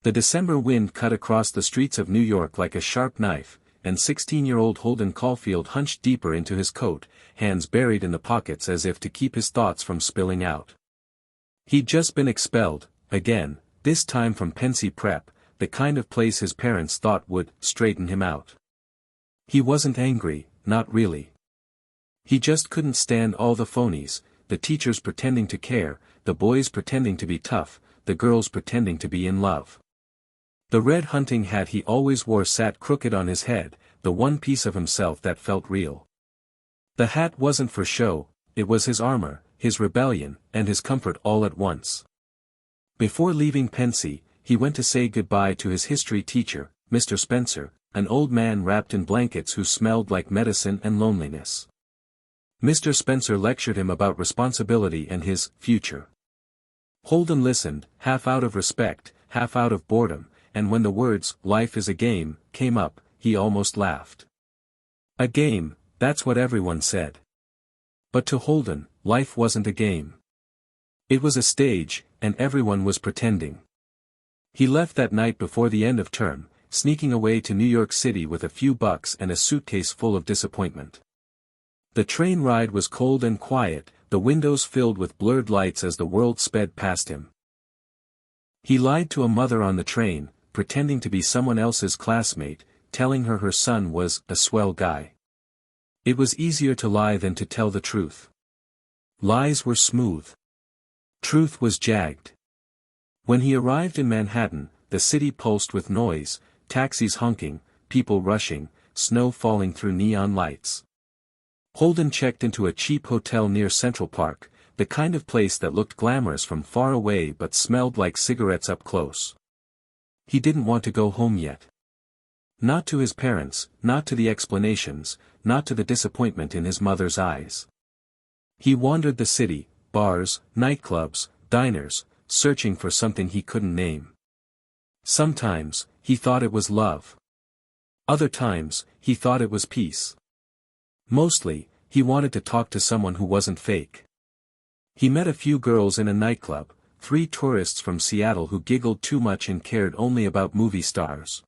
The December wind cut across the streets of New York like a sharp knife, and 16-year-old Holden Caulfield hunched deeper into his coat, hands buried in the pockets as if to keep his thoughts from spilling out. He'd just been expelled, again, this time from Pensy Prep, the kind of place his parents thought would straighten him out. He wasn't angry, not really. He just couldn't stand all the phonies, the teachers pretending to care, the boys pretending to be tough, the girls pretending to be in love. The red hunting hat he always wore sat crooked on his head, the one piece of himself that felt real. The hat wasn't for show, it was his armor, his rebellion, and his comfort all at once. Before leaving Pensy, he went to say goodbye to his history teacher, Mr. Spencer, an old man wrapped in blankets who smelled like medicine and loneliness. Mr. Spencer lectured him about responsibility and his future. Holden listened, half out of respect, half out of boredom, and when the words, "life is a game," came up, he almost laughed. A game, that's what everyone said. But to Holden, life wasn't a game. It was a stage, and everyone was pretending. He left that night before the end of term, sneaking away to New York City with a few bucks and a suitcase full of disappointment. The train ride was cold and quiet, the windows filled with blurred lights as the world sped past him. He lied to a mother on the train, pretending to be someone else's classmate, telling her son was a swell guy. It was easier to lie than to tell the truth. Lies were smooth. Truth was jagged. When he arrived in Manhattan, the city pulsed with noise, taxis honking, people rushing, snow falling through neon lights. Holden checked into a cheap hotel near Central Park, the kind of place that looked glamorous from far away but smelled like cigarettes up close. He didn't want to go home yet. Not to his parents, not to the explanations, not to the disappointment in his mother's eyes. He wandered the city, bars, nightclubs, diners, searching for something he couldn't name. Sometimes, he thought it was love. Other times, he thought it was peace. Mostly, he wanted to talk to someone who wasn't fake. He met a few girls in a nightclub, 3 tourists from Seattle who giggled too much and cared only about movie stars.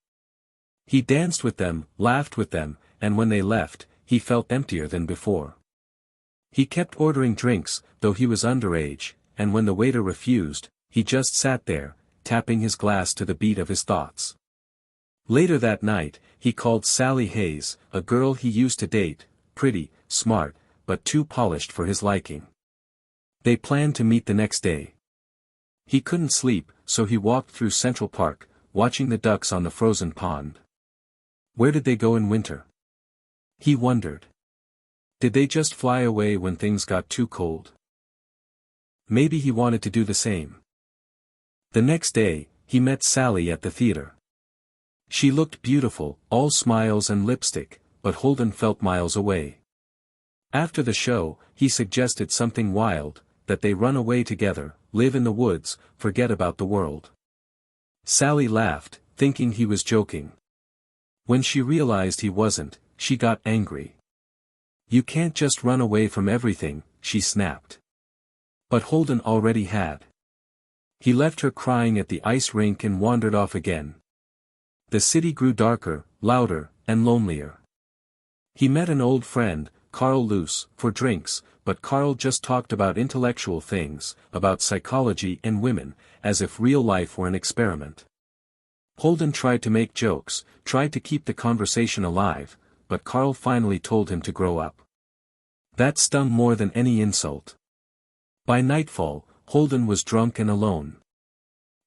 He danced with them, laughed with them, and when they left, he felt emptier than before. He kept ordering drinks, though he was underage, and when the waiter refused, he just sat there, tapping his glass to the beat of his thoughts. Later that night, he called Sally Hayes, a girl he used to date, pretty, smart, but too polished for his liking. They planned to meet the next day. He couldn't sleep, so he walked through Central Park, watching the ducks on the frozen pond. Where did they go in winter? He wondered. Did they just fly away when things got too cold? Maybe he wanted to do the same. The next day, he met Sally at the theater. She looked beautiful, all smiles and lipstick, but Holden felt miles away. After the show, he suggested something wild, that they run away together, live in the woods, forget about the world. Sally laughed, thinking he was joking. When she realized he wasn't, she got angry. "You can't just run away from everything," she snapped. But Holden already had. He left her crying at the ice rink and wandered off again. The city grew darker, louder, and lonelier. He met an old friend, Carl Luce, for drinks, but Carl just talked about intellectual things, about psychology and women, as if real life were an experiment. Holden tried to make jokes, tried to keep the conversation alive, but Carl finally told him to grow up. That stung more than any insult. By nightfall, Holden was drunk and alone.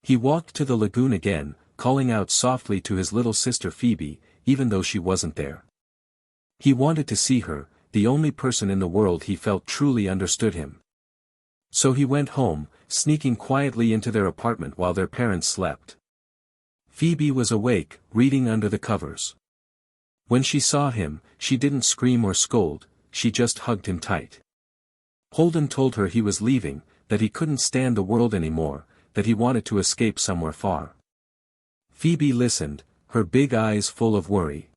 He walked to the lagoon again, calling out softly to his little sister Phoebe, even though she wasn't there. He wanted to see her, the only person in the world he felt truly understood him. So he went home, sneaking quietly into their apartment while their parents slept. Phoebe was awake, reading under the covers. When she saw him, she didn't scream or scold, she just hugged him tight. Holden told her he was leaving, that he couldn't stand the world anymore, that he wanted to escape somewhere far. Phoebe listened, her big eyes full of worry.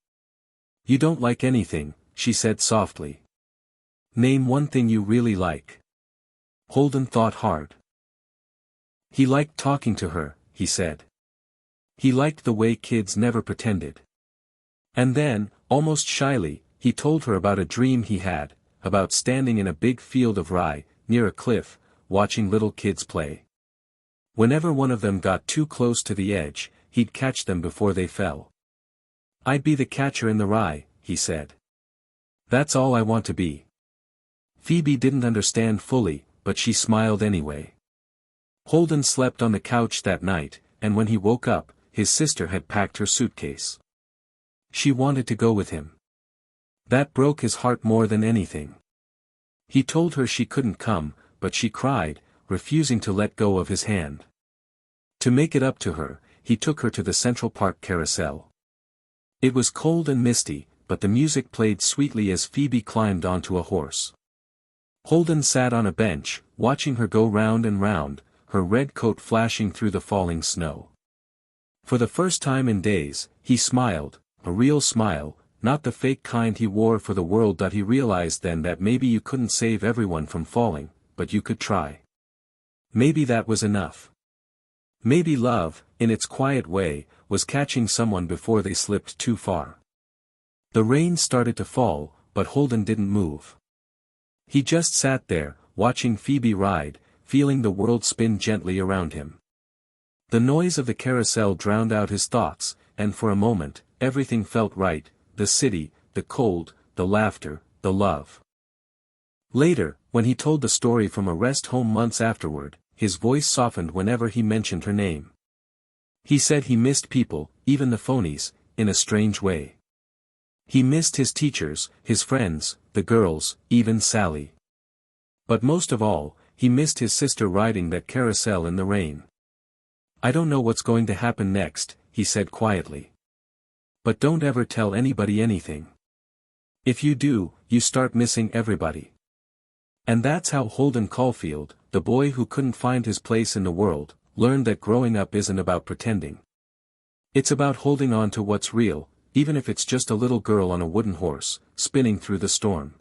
"You don't like anything," she said softly. "Name one thing you really like." Holden thought hard. He liked talking to her, he said. He liked the way kids never pretended. And then, almost shyly, he told her about a dream he had, about standing in a big field of rye, near a cliff, watching little kids play. Whenever one of them got too close to the edge, he'd catch them before they fell. "I'd be the catcher in the rye," he said. "That's all I want to be." Phoebe didn't understand fully, but she smiled anyway. Holden slept on the couch that night, and when he woke up, his sister had packed her suitcase. She wanted to go with him. That broke his heart more than anything. He told her she couldn't come, but she cried, refusing to let go of his hand. To make it up to her, he took her to the Central Park carousel. It was cold and misty, but the music played sweetly as Phoebe climbed onto a horse. Holden sat on a bench, watching her go round and round, her red coat flashing through the falling snow. For the first time in days, he smiled, a real smile, not the fake kind he wore for the world. That he realized then that maybe you couldn't save everyone from falling, but you could try. Maybe that was enough. Maybe love, in its quiet way, was catching someone before they slipped too far. The rain started to fall, but Holden didn't move. He just sat there, watching Phoebe ride, feeling the world spin gently around him. The noise of the carousel drowned out his thoughts, and for a moment, everything felt right, the city, the cold, the laughter, the love. Later, when he told the story from a rest home months afterward, his voice softened whenever he mentioned her name. He said he missed people, even the phonies, in a strange way. He missed his teachers, his friends, the girls, even Sally. But most of all, he missed his sister riding that carousel in the rain. "I don't know what's going to happen next," he said quietly. "But don't ever tell anybody anything. If you do, you start missing everybody." And that's how Holden Caulfield, the boy who couldn't find his place in the world, learned that growing up isn't about pretending. It's about holding on to what's real, even if it's just a little girl on a wooden horse, spinning through the storm.